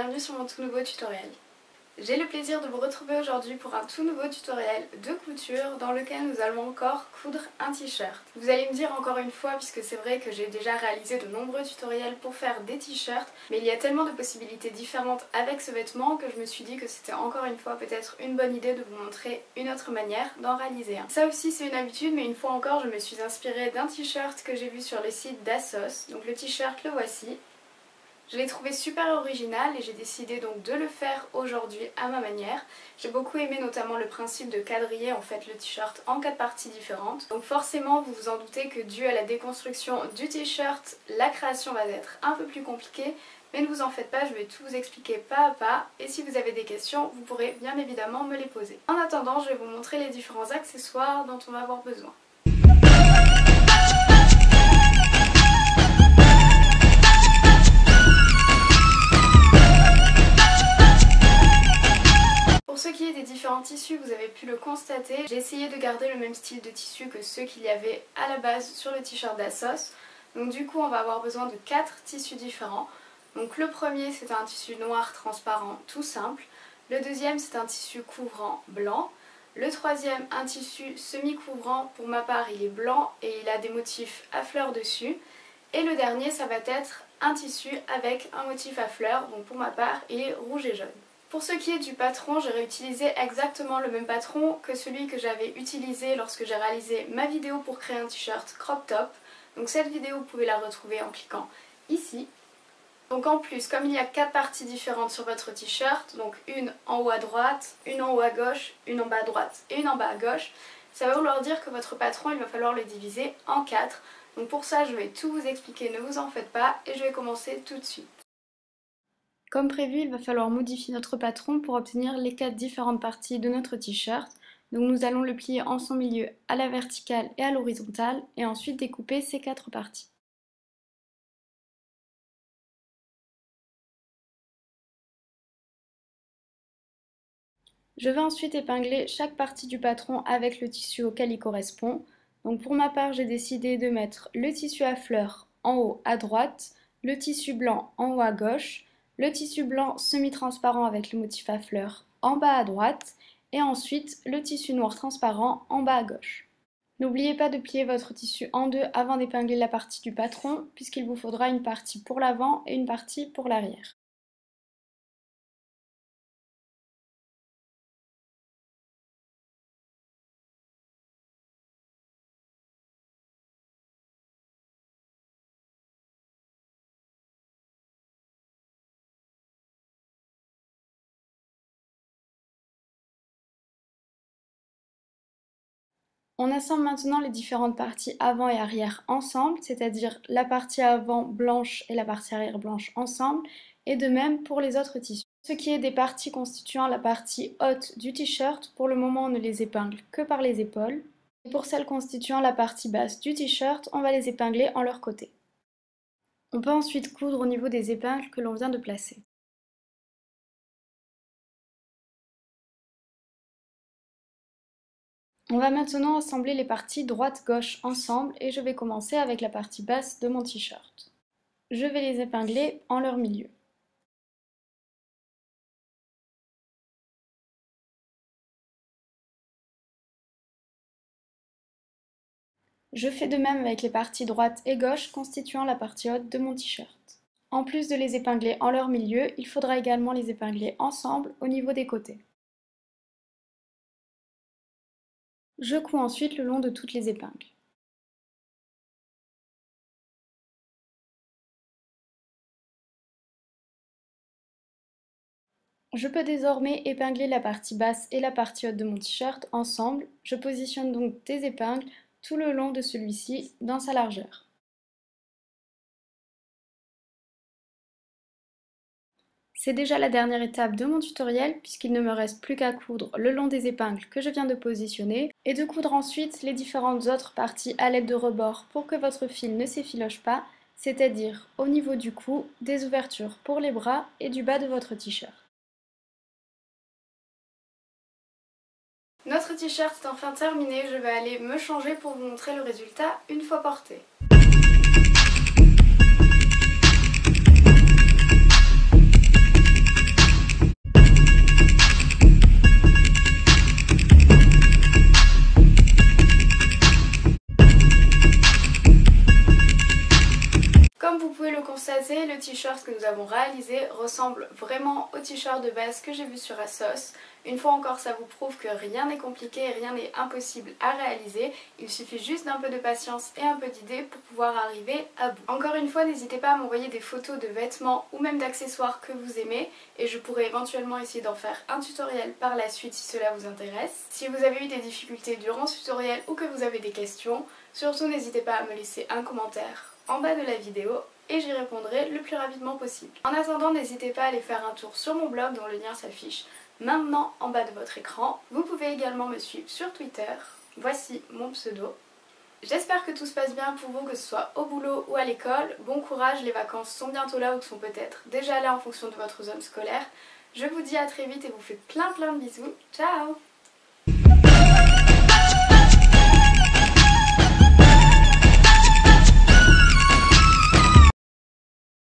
bienvenue sur mon tout nouveau tutoriel. J'ai le plaisir de vous retrouver aujourd'hui pour un tout nouveau tutoriel de couture dans lequel nous allons encore coudre un t-shirt. Vous allez me dire encore une fois, puisque c'est vrai que j'ai déjà réalisé de nombreux tutoriels pour faire des t-shirts, mais il y a tellement de possibilités différentes avec ce vêtement que je me suis dit que c'était encore une fois peut-être une bonne idée de vous montrer une autre manière d'en réaliser un. Ça aussi c'est une habitude, mais une fois encore je me suis inspirée d'un t-shirt que j'ai vu sur le site d'Assos. Donc le t-shirt le voici. Je l'ai trouvé super original et j'ai décidé donc de le faire aujourd'hui à ma manière. J'ai beaucoup aimé notamment le principe de quadriller en fait le t-shirt en 4 parties différentes. Donc forcément vous vous en doutez que dû à la déconstruction du t-shirt, la création va être un peu plus compliquée. Mais ne vous en faites pas, je vais tout vous expliquer pas à pas et si vous avez des questions, vous pourrez bien évidemment me les poser. En attendant, je vais vous montrer les différents accessoires dont on va avoir besoin. Pour ce qui est des différents tissus, vous avez pu le constater, j'ai essayé de garder le même style de tissu que ceux qu'il y avait à la base sur le t-shirt d'Assos. Donc du coup on va avoir besoin de 4 tissus différents. Donc le premier c'est un tissu noir transparent tout simple, le deuxième c'est un tissu couvrant blanc, le troisième un tissu semi-couvrant, pour ma part il est blanc et il a des motifs à fleurs dessus, et le dernier ça va être un tissu avec un motif à fleurs, donc pour ma part il est rouge et jaune. Pour ce qui est du patron, j'ai réutilisé exactement le même patron que celui que j'avais utilisé lorsque j'ai réalisé ma vidéo pour créer un t-shirt crop top. Donc cette vidéo vous pouvez la retrouver en cliquant ici. Donc en plus, comme il y a 4 parties différentes sur votre t-shirt, donc une en haut à droite, une en haut à gauche, une en bas à droite et une en bas à gauche, ça va vouloir dire que votre patron il va falloir le diviser en 4. Donc pour ça je vais tout vous expliquer, ne vous en faites pas, et je vais commencer tout de suite. Comme prévu, il va falloir modifier notre patron pour obtenir les 4 différentes parties de notre t-shirt. Donc nous allons le plier en son milieu à la verticale et à l'horizontale et ensuite découper ces 4 parties. Je vais ensuite épingler chaque partie du patron avec le tissu auquel il correspond. Donc pour ma part, j'ai décidé de mettre le tissu à fleurs en haut à droite, le tissu blanc en haut à gauche, le tissu blanc semi-transparent avec le motif à fleurs en bas à droite et ensuite le tissu noir transparent en bas à gauche. N'oubliez pas de plier votre tissu en deux avant d'épingler la partie du patron puisqu'il vous faudra une partie pour l'avant et une partie pour l'arrière. On assemble maintenant les différentes parties avant et arrière ensemble, c'est-à-dire la partie avant blanche et la partie arrière blanche ensemble, et de même pour les autres tissus. Ce qui est des parties constituant la partie haute du t-shirt, pour le moment on ne les épingle que par les épaules. Et pour celles constituant la partie basse du t-shirt, on va les épingler en leur côté. On peut ensuite coudre au niveau des épingles que l'on vient de placer. On va maintenant assembler les parties droite-gauche ensemble et je vais commencer avec la partie basse de mon t-shirt. Je vais les épingler en leur milieu. Je fais de même avec les parties droite et gauche constituant la partie haute de mon t-shirt. En plus de les épingler en leur milieu, il faudra également les épingler ensemble au niveau des côtés. Je couds ensuite le long de toutes les épingles. Je peux désormais épingler la partie basse et la partie haute de mon t-shirt ensemble. Je positionne donc des épingles tout le long de celui-ci dans sa largeur. C'est déjà la dernière étape de mon tutoriel puisqu'il ne me reste plus qu'à coudre le long des épingles que je viens de positionner et de coudre ensuite les différentes autres parties à l'aide de rebords pour que votre fil ne s'effiloche pas, c'est-à-dire au niveau du cou, des ouvertures pour les bras et du bas de votre t-shirt. Notre t-shirt est enfin terminé, je vais aller me changer pour vous montrer le résultat une fois porté. constater, le t-shirt que nous avons réalisé ressemble vraiment au t-shirt de base que j'ai vu sur ASOS. Une fois encore, ça vous prouve que rien n'est compliqué et rien n'est impossible à réaliser. Il suffit juste d'un peu de patience et un peu d'idées pour pouvoir arriver à bout. Encore une fois, n'hésitez pas à m'envoyer des photos de vêtements ou même d'accessoires que vous aimez et je pourrai éventuellement essayer d'en faire un tutoriel par la suite si cela vous intéresse. Si vous avez eu des difficultés durant ce tutoriel ou que vous avez des questions, surtout n'hésitez pas à me laisser un commentaire en bas de la vidéo et j'y répondrai le plus rapidement possible. En attendant, n'hésitez pas à aller faire un tour sur mon blog dont le lien s'affiche maintenant en bas de votre écran. Vous pouvez également me suivre sur Twitter. Voici mon pseudo. J'espère que tout se passe bien pour vous, que ce soit au boulot ou à l'école. Bon courage, les vacances sont bientôt là ou sont peut-être déjà là en fonction de votre zone scolaire. Je vous dis à très vite et vous fais plein de bisous. Ciao!